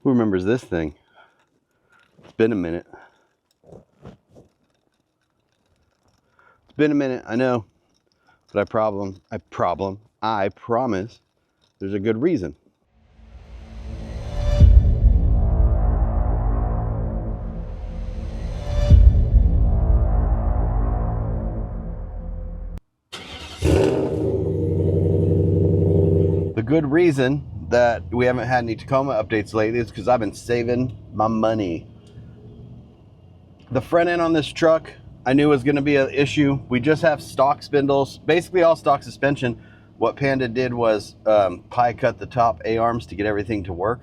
Who remembers this thing? It's been a minute. It's been a minute, I know. But I promise there's a good reason. The good reason that we haven't had any Tacoma updates lately is because I've been saving my money. The front end on this truck, I knew was going to be an issue. We just have stock spindles, basically all stock suspension. What Panda did was pie cut the top A-arms to get everything to work.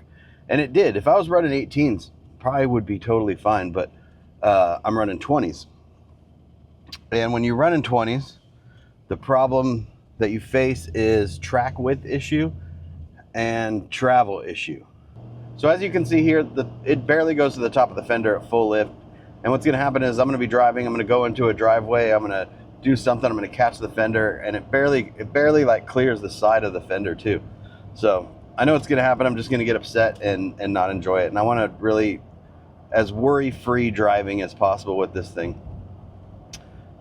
And it did. If I was running 18s, probably would be totally fine, but I'm running 20s. And when you run in 20s, the problem that you face is track width issue and travel issue. So as you can see here, it barely goes to the top of the fender at full lift. And what's gonna happen is I'm gonna be driving, I'm gonna go into a driveway, I'm gonna do something, I'm gonna catch the fender, and it barely like clears the side of the fender too. So I know it's gonna happen, I'm just gonna get upset and not enjoy it. And I wanna really, as worry-free driving as possible with this thing.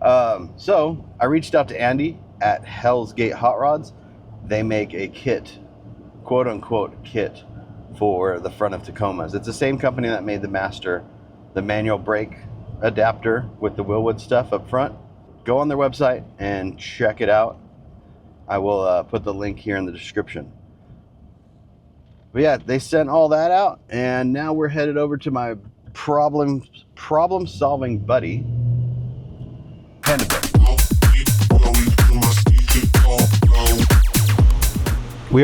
So I reached out to Andy at Hell's Gate Hot Rods. They make a kit, quote unquote kit, for the front of Tacomas. It's the same company that made the Master, the manual brake adapter with the Willwood stuff up front. Go on their website and check it out. I will put the link here in the description. But yeah, they sent all that out, and now we're headed over to my problem solving buddy, Panda. We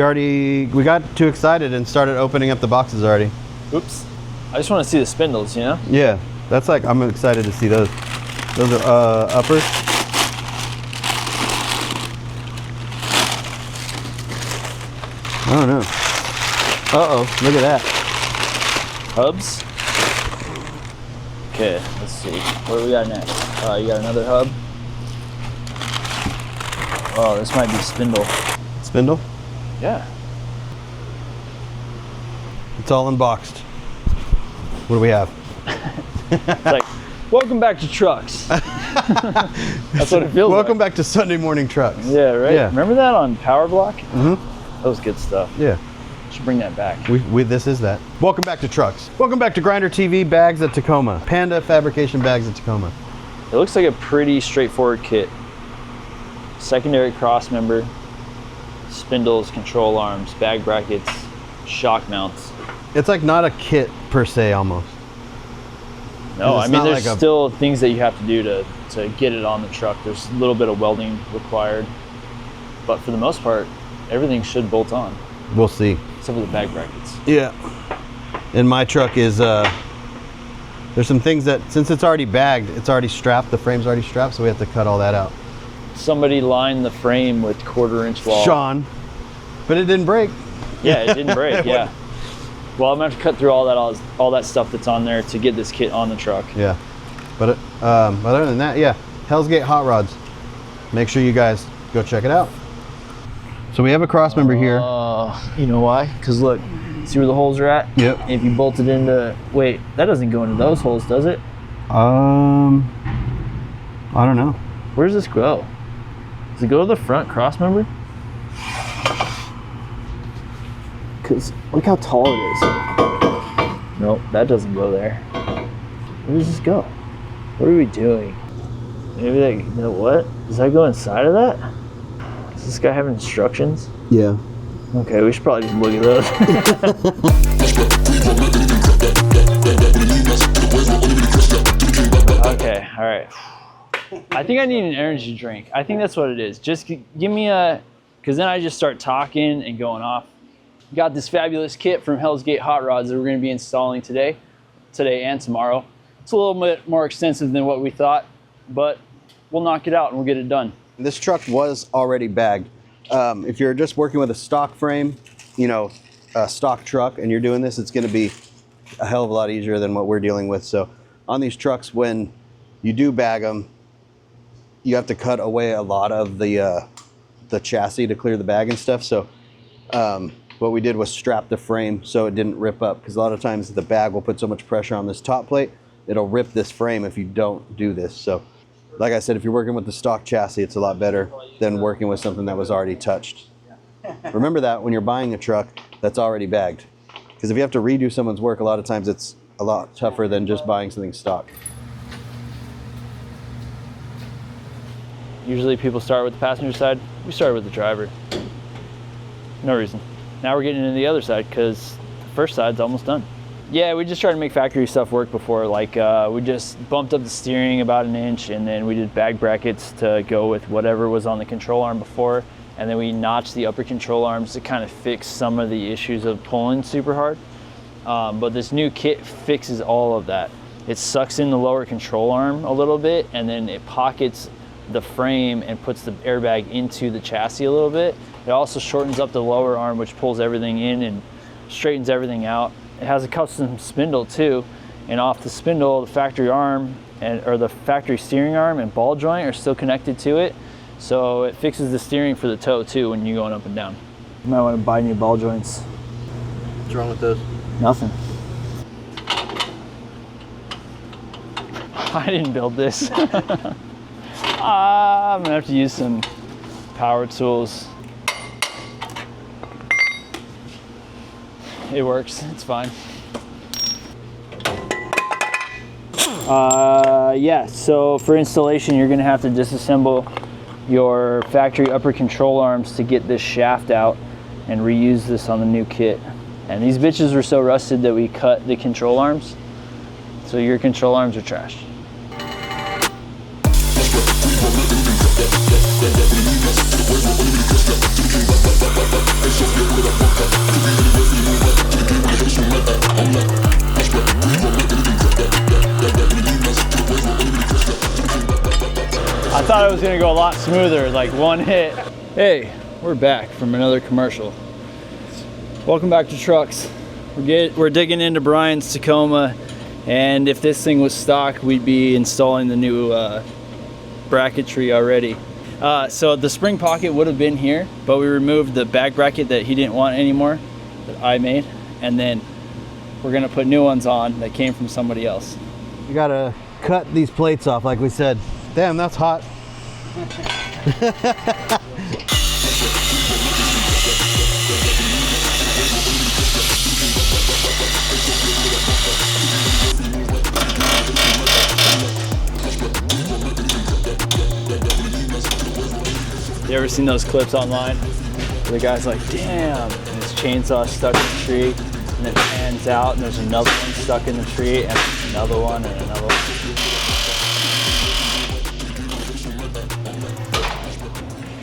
got too excited and started opening up the boxes already. Oops. I just want to see the spindles, you know? Yeah, that's like, I'm excited to see those. Those are uppers. Oh no. Uh-oh, look at that. Hubs? Okay, let's see. What do we got next? You got another hub? Oh, this might be spindle. Spindle? Yeah. It's all unboxed. What do we have? It's like, welcome back to trucks. That's what it feels Welcome like. back to Sunday Morning Trucks. Yeah, right? Yeah. Remember that on Power Block? Mm-hmm. That was good stuff. Yeah. Should bring that back. This is that. Welcome back to Trucks. Welcome back to Grinder TV Bags at Tacoma. Panda Fabrication Bags at Tacoma. It looks like a pretty straightforward kit. Secondary cross member, spindles, control arms, bag brackets, shock mounts. It's like not a kit per se almost. No, I mean there's like still things that you have to do to get it on the truck. There's a little bit of welding required, but for the most part, everything should bolt on. We'll see. Except for the bag brackets. Yeah. And my truck is, there's some things that, since it's already bagged, it's already strapped, the frame's already strapped, so we have to cut all that out. Somebody lined the frame with 1/4 inch wall. Sean. But it didn't break. Yeah, it didn't break, yeah. Well, I'm gonna have to cut through all that stuff that's on there to get this kit on the truck. Yeah. But other than that, yeah, Hell's Gate Hot Rods. Make sure you guys go check it out. So we have a cross member here. You know why? Because look, see where the holes are at? Yep. If you bolt it into, wait, that doesn't go into those holes, does it? I don't know. Where does this go? Does it go to the front cross member? Because look how tall it is. Nope, that doesn't go there. Where does this go? What are we doing? Maybe that, you know what? Does that go inside of that? Does this guy have instructions? Yeah. Okay, we should probably just look at those. Okay, all right. I think I need an energy drink. I think that's what it is. Just give me because then I just start talking and going off. Got this fabulous kit from Hell's Gate Hot Rods that we're going to be installing today and tomorrow. It's a little bit more extensive than what we thought, but we'll knock it out and we'll get it done. This truck was already bagged. If you're just working with a stock frame, you know, a stock truck, and you're doing this, it's going to be a hell of a lot easier than what we're dealing with. So on these trucks, when you do bag them, you have to cut away a lot of the chassis to clear the bag and stuff. So what we did was strap the frame so it didn't rip up, because a lot of times the bag will put so much pressure on this top plate, it'll rip this frame if you don't do this. So like I said, if you're working with the stock chassis, it's a lot better than working with something that was already touched. Remember that when you're buying a truck that's already bagged, because if you have to redo someone's work, a lot of times it's a lot tougher than just buying something stock. Usually people start with the passenger side. We started with the driver. No reason. Now we're getting into the other side because the first side's almost done. Yeah, we just tried to make factory stuff work before. Like we just bumped up the steering about an inch, and then we did bag brackets to go with whatever was on the control arm before. And then we notched the upper control arms to kind of fix some of the issues of pulling super hard. But this new kit fixes all of that. It sucks in the lower control arm a little bit, and then it pockets the frame and puts the airbag into the chassis a little bit. It also shortens up the lower arm, which pulls everything in and straightens everything out. It has a custom spindle too, and off the spindle, the factory arm or the factory steering arm and ball joint are still connected to it. So it fixes the steering for the toe too when you're going up and down. You might want to buy new ball joints. What's wrong with those? Nothing. I didn't build this. I'm gonna have to use some power tools. It works, it's fine. Yeah, so for installation, you're gonna have to disassemble your factory upper control arms to get this shaft out and reuse this on the new kit. And these bitches were so rusted that we cut the control arms. So your control arms are trashed. I thought it was gonna go a lot smoother, like one hit. Hey, we're back from another commercial. Welcome back to trucks. We're digging into Brian's Tacoma, and if this thing was stock, we'd be installing the new bracketry already. So the spring pocket would have been here, but we removed the bag bracket that he didn't want anymore, that I made, and then we're gonna put new ones on that came from somebody else. You gotta cut these plates off like we said. Damn, that's hot. You ever seen those clips online? Where the guy's like, damn, and his chainsaw stuck in the tree, and then it pans out, and there's another one stuck in the tree, and another one, and another one.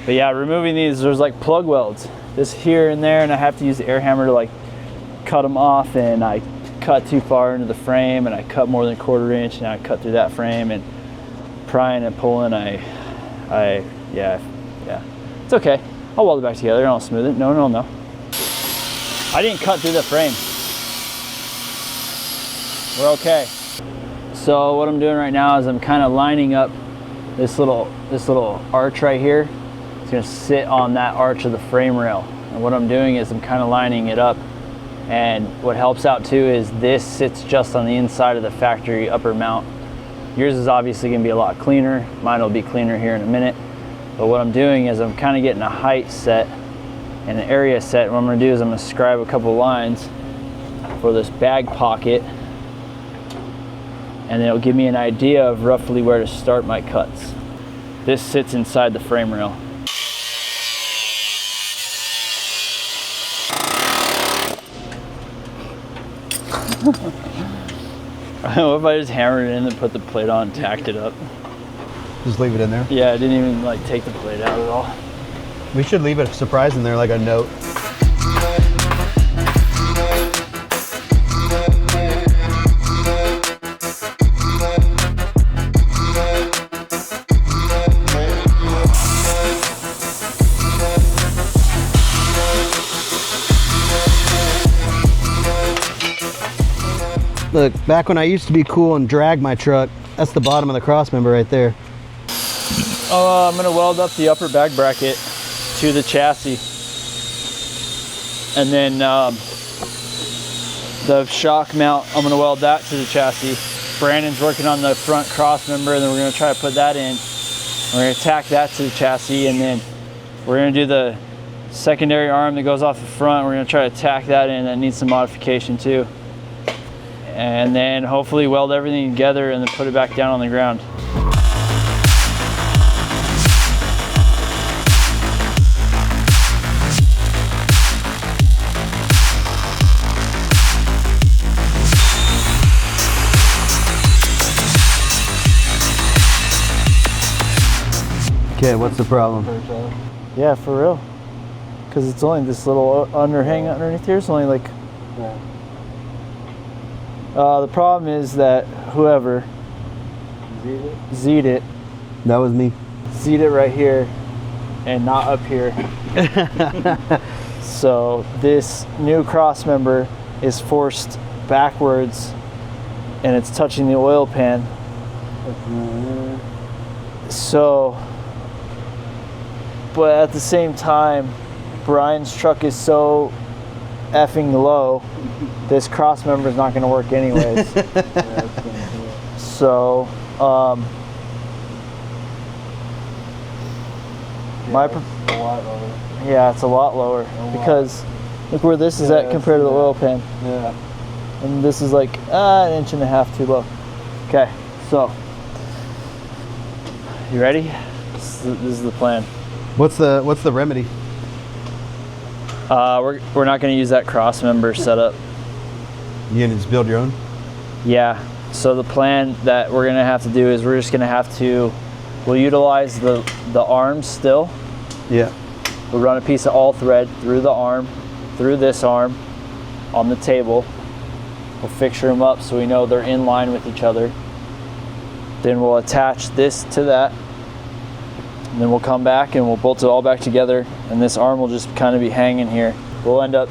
But yeah, removing these, there's like plug welds, just here and there, and I have to use the air hammer to like cut them off, and I cut too far into the frame, and I cut more than 1/4 inch, and I cut through that frame, and prying and pulling, yeah, it's okay. I'll weld it back together and I'll smooth it. No. I didn't cut through the frame. We're okay. So what I'm doing right now is I'm kind of lining up this little arch right here. It's gonna sit on that arch of the frame rail. And what I'm doing is I'm kind of lining it up. And what helps out too is this sits just on the inside of the factory upper mount. Yours is obviously gonna be a lot cleaner. Mine will be cleaner here in a minute. But what I'm doing is I'm kind of getting a height set and an area set. What I'm gonna do is I'm gonna scribe a couple lines for this bag pocket, and it'll give me an idea of roughly where to start my cuts. This sits inside the frame rail. What if I just hammered it in and put the plate on and tacked it up? Just leave it in there? Yeah, I didn't even like take the plate out at all. We should leave a surprise in there, like a note. Look, back when I used to be cool and drag my truck, that's the bottom of the cross member right there. I'm gonna weld up the upper bag bracket to the chassis. And then the shock mount, I'm gonna weld that to the chassis. Brandon's working on the front cross member, and then we're gonna try to put that in. We're gonna tack that to the chassis, and then we're gonna do the secondary arm that goes off the front. We're gonna try to tack that in. That needs some modification too. And then hopefully weld everything together and then put it back down on the ground. Okay, what's the problem? Yeah, for real. Because it's only this little underhang underneath here. It's only like. The problem is that whoever Z'd it. That was me. Z'd it right here and not up here. So this new cross member is forced backwards and it's touching the oil pan. So, but at the same time, Brian's truck is so effing low, this cross member is not going to work anyways. So, yeah, it's a lot lower because look where this is at compared to the oil pan. Yeah. And this is like an inch and a half too low. Okay, so you ready? This is the plan. What's the remedy? We're not going to use that cross member setup. You gonna just build your own? Yeah. So the plan that we're going to have to do is we're just going to have to, we'll utilize the arms still. Yeah. We'll run a piece of all thread through the arm, through this arm, on the table. We'll fixture them up so we know they're in line with each other. Then we'll attach this to that. And then we'll come back and we'll bolt it all back together, and this arm will just kind of be hanging here. We'll end up,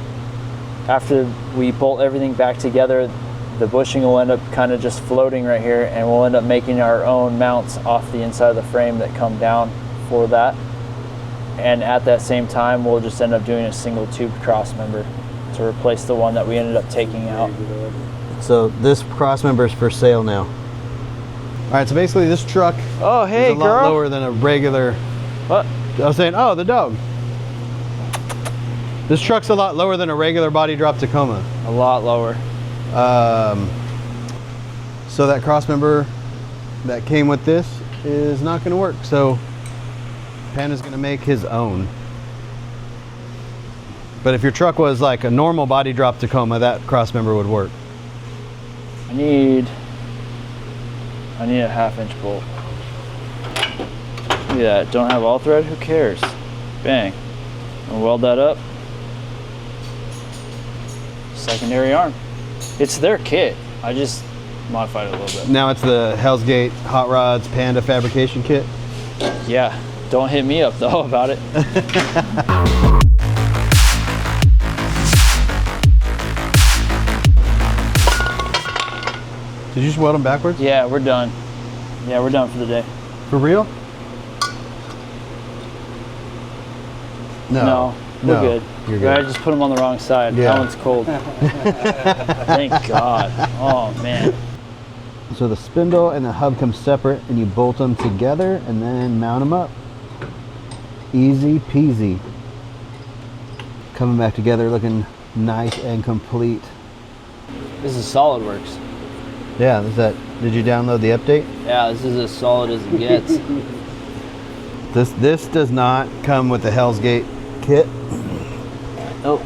after we bolt everything back together, the bushing will end up kind of just floating right here, and we'll end up making our own mounts off the inside of the frame that come down for that. And at that same time, we'll just end up doing a single tube cross member to replace the one that we ended up taking out. So this cross member is for sale now. All right, so basically this truck is a lot lower than a regular. What? I was saying, oh, the dog. This truck's a lot lower than a regular body drop Tacoma. A lot lower. So that cross member that came with this is not going to work. So Panda's going to make his own. But if your truck was like a normal body drop Tacoma, that cross member would work. I need a 1/2-inch bolt. Look at that. Don't have all thread? Who cares? Bang. I'll weld that up. Secondary arm. It's their kit. I just modified it a little bit. Now it's the Hell's Gate Hot Rods Panda fabrication kit. Yeah. Don't hit me up though about it. Did you just weld them backwards? Yeah, we're done. Yeah, we're done for the day. For real? No, we're good. You're good. I just put them on the wrong side. Yeah. That one's cold. Thank God. Oh man. So the spindle and the hub come separate, and you bolt them together and then mount them up. Easy peasy. Coming back together looking nice and complete. This is SolidWorks. Yeah, did you download the update? Yeah, this is as solid as it gets. This does not come with the Hell's Gate kit. Oh.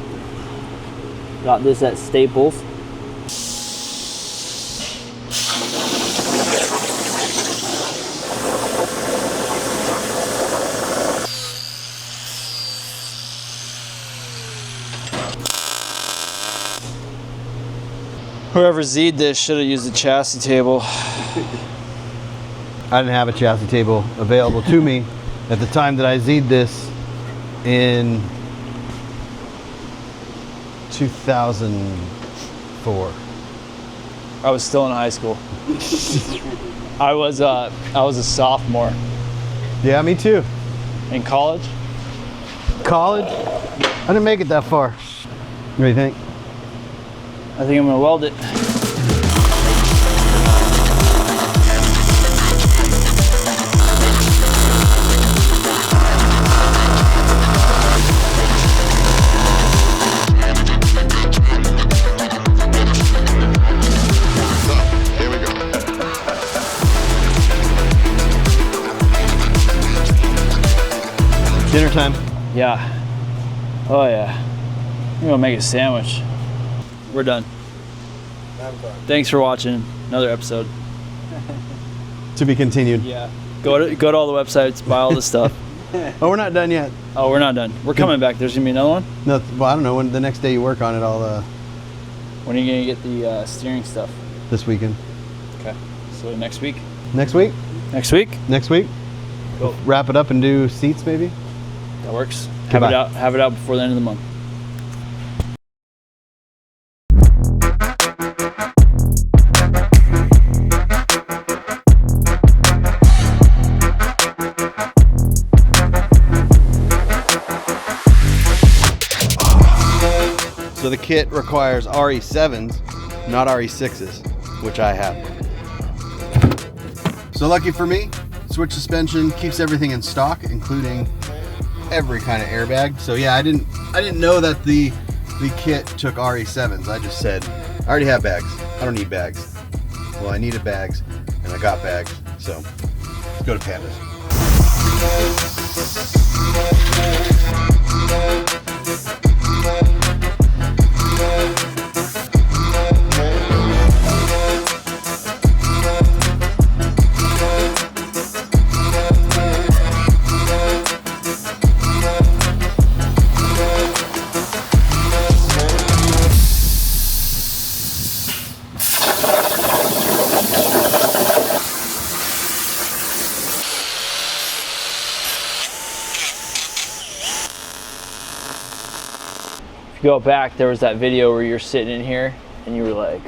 Got this at Staples. Whoever Z'd this should have used a chassis table. I didn't have a chassis table available to me at the time that I Z'd this in 2004. I was still in high school. I was a sophomore. Yeah, me too. In college. College? I didn't make it that far. What do you think? I think I'm gonna weld it. Dinner time. Yeah. Oh yeah. I'm gonna make a sandwich. We're done. Thanks for watching another episode. To be continued. Yeah. Go to all the websites, buy all the stuff. Oh, we're not done yet. Oh, we're not done. We're coming back. There's gonna be another one. No, well, I don't know. When the next day you work on it, I'll When are you gonna get the steering stuff? this weekend. Okay. So next week. Next week. Next week. Next week. Cool. Wrap it up and do seats maybe. That works. Goodbye. Have it out before the end of the month. So the kit requires RE7s, not RE6s, which I have. So lucky for me, switch suspension keeps everything in stock, including every kind of airbag. So yeah, I didn't know that the kit took RE7s. I just said, I already have bags. I don't need bags. Well, I needed bags, and I got bags. So let's go to Pandas. If you go back, there was that video where you're sitting in here and you were like,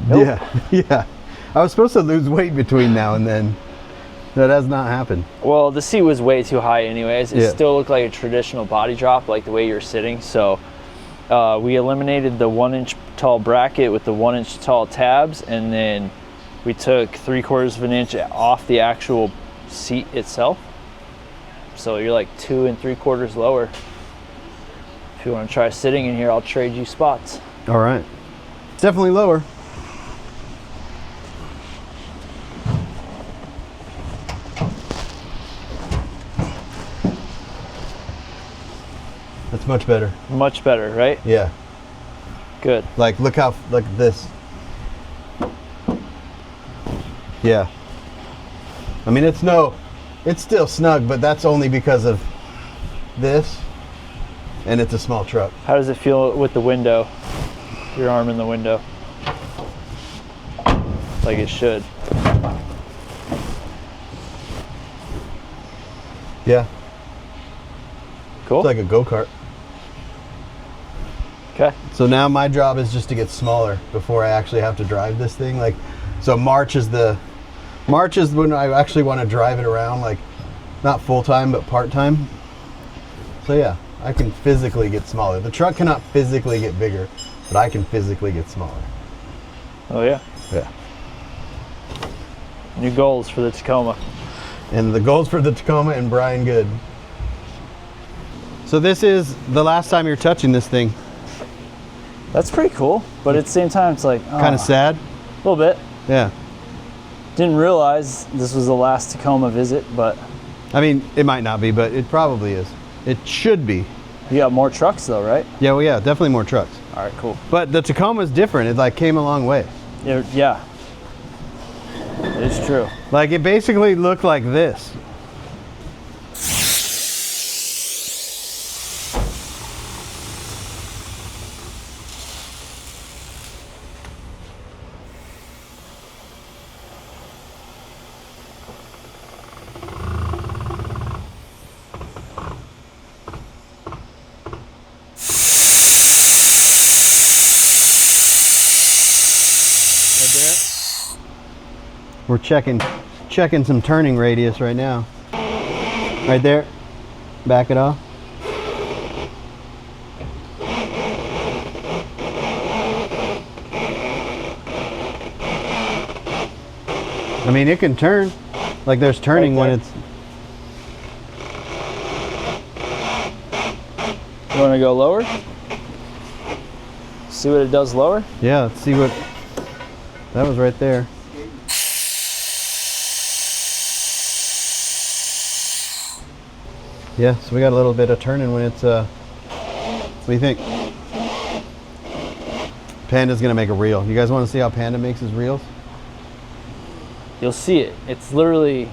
nope. Yeah. I was supposed to lose weight between now and then. That has not happened. Well, the seat was way too high anyways. It Yeah. still looked like a traditional body drop, like the way you're sitting. So we eliminated the 1 inch tall bracket with the 1 inch tall tabs, and then we took 3/4 of an inch off the actual seat itself. So you're like 2 3/4 lower. If you want to try sitting in here, I'll trade you spots. All right. It's definitely lower. That's much better. Much better, right? Yeah. Good. Like, look how, like this. Yeah. I mean, it's still snug, but that's only because of this, and it's a small truck. How does it feel with the window? Your arm in the window. Like it should. Yeah. Cool. It's like a go-kart. Okay. So now my job is just to get smaller before I actually have to drive this thing. Like, so March is when I actually want to drive it around, like not full-time, but part-time. So yeah, I can physically get smaller. The truck cannot physically get bigger, but I can physically get smaller. Oh yeah. Yeah. New goals for the Tacoma. And the goals for the Tacoma and Brian Good. So this is the last time you're touching this thing. That's pretty cool, but at the same time, it's like Kind of sad. A little bit. Yeah. Didn't realize this was the last Tacoma visit, but I mean, it might not be, but it probably is. It should be. you got more trucks though, right? Yeah, well, yeah, definitely more trucks. All right, cool. But the Tacoma's different. It like came a long way. Yeah. It's true. Like it basically looked like this. We're checking some turning radius right now. Right there. Back it off. I mean, it can turn. Like there's turning when it's... You want to go lower? See what it does lower? Yeah, let's see what... That was right there. Yeah, so we got a little bit of turning when it's... What do you think? Panda's gonna make a reel. You guys want to see how Panda makes his reels? You'll see it. It's literally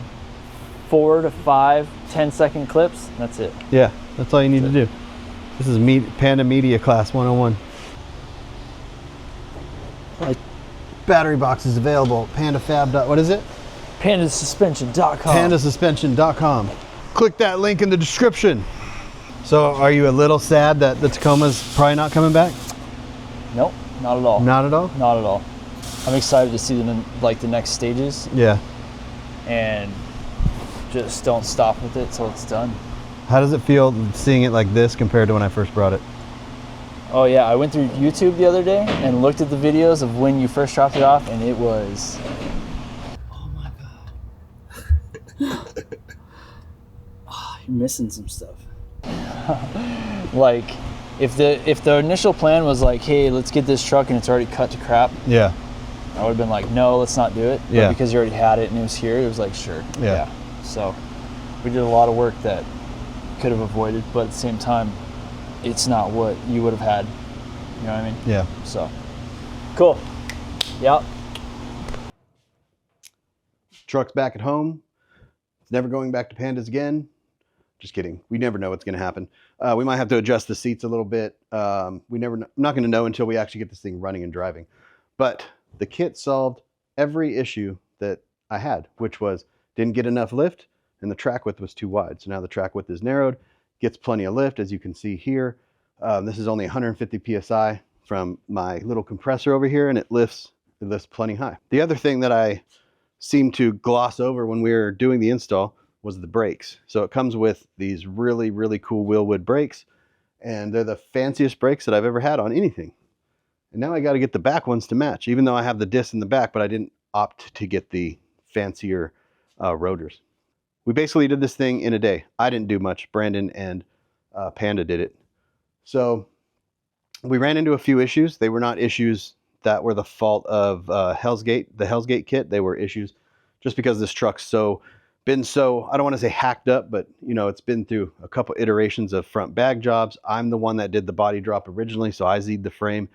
4 to 5 10-second clips. That's it. Yeah, that's all you need to do. This is Panda Media Class 101. Battery box is available. PandaFab. What is it? Pandasuspension.com. Pandasuspension.com. Click that link in the description. So, are you a little sad that the Tacoma's probably not coming back? Nope, not at all. Not at all? Not at all. I'm excited to see the next stages. Yeah. And just don't stop with it till it's done. How does it feel seeing it like this compared to when I first brought it? Oh yeah, I went through YouTube the other day and looked at the videos of when you first dropped it off, and it was... Oh my God. Oh, you're missing some stuff. Like, if the initial plan was like, hey, let's get this truck and it's already cut to crap. Yeah. I would have been like, no, let's not do it. But yeah. Because you already had it and it was here, it was like, sure. Yeah. So we did a lot of work that could have avoided, but at the same time, it's not what you would have had. You know what I mean? Yeah. So cool. Yeah. Truck's back at home. It's never going back to Pandas again. Just kidding. We never know what's going to happen. We might have to adjust the seats a little bit. I'm not going to know until we actually get this thing running and driving. But the kit solved every issue that I had, which was didn't get enough lift and the track width was too wide. So now the track width is narrowed, gets plenty of lift, as you can see here. This is only 150 PSI from my little compressor over here, and it lifts plenty high. The other thing that I seemed to gloss over when we were doing the install was the brakes. So it comes with these really, really cool Wheelwood brakes, and they're the fanciest brakes that I've ever had on anything. And now I got to get the back ones to match, even though I have the disc in the back, but I didn't opt to get the fancier rotors. We basically did this thing in a day. I didn't do much. Brandon and Panda did it. So we ran into a few issues. They were not issues that were the fault of the Hell's Gate kit. They were issues just because this truck's been so, I don't want to say hacked up, but you know, it's been through a couple iterations of front bag jobs. I'm the one that did the body drop originally, so I Z'd the frame.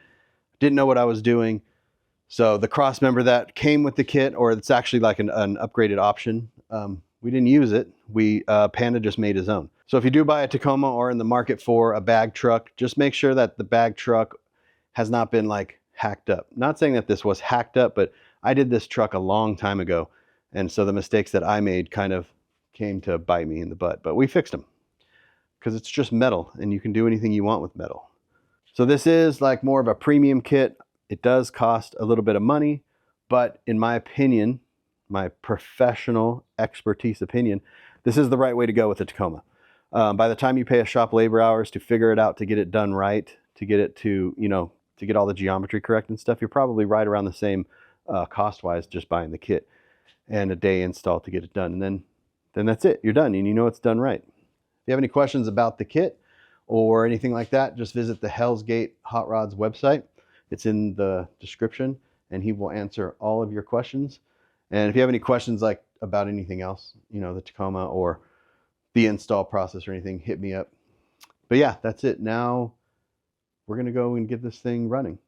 Didn't know what I was doing. So the cross member that came with the kit, or it's actually like an upgraded option, we didn't use it. Panda just made his own. So if you do buy a Tacoma or in the market for a bag truck, just make sure that the bag truck has not been like hacked up. Not saying that this was hacked up, but I did this truck a long time ago. And so the mistakes that I made kind of came to bite me in the butt, but we fixed them because it's just metal and you can do anything you want with metal. So this is like more of a premium kit. It does cost a little bit of money, but in my opinion, my professional expertise opinion, this is the right way to go with the Tacoma. By the time you pay a shop labor hours to figure it out, to get it done right, to get it to, you know, to get all the geometry correct and stuff, you're probably right around the same cost-wise just buying the kit and a day install to get it done. And then that's it. You're done and you know it's done right. If you have any questions about the kit or anything like that, just visit the Hell's Gate Hot Rods website. It's in the description and he will answer all of your questions. And if you have any questions like about anything else, you know, the Tacoma or the install process or anything, hit me up. But yeah, that's it. Now we're going to go and get this thing running.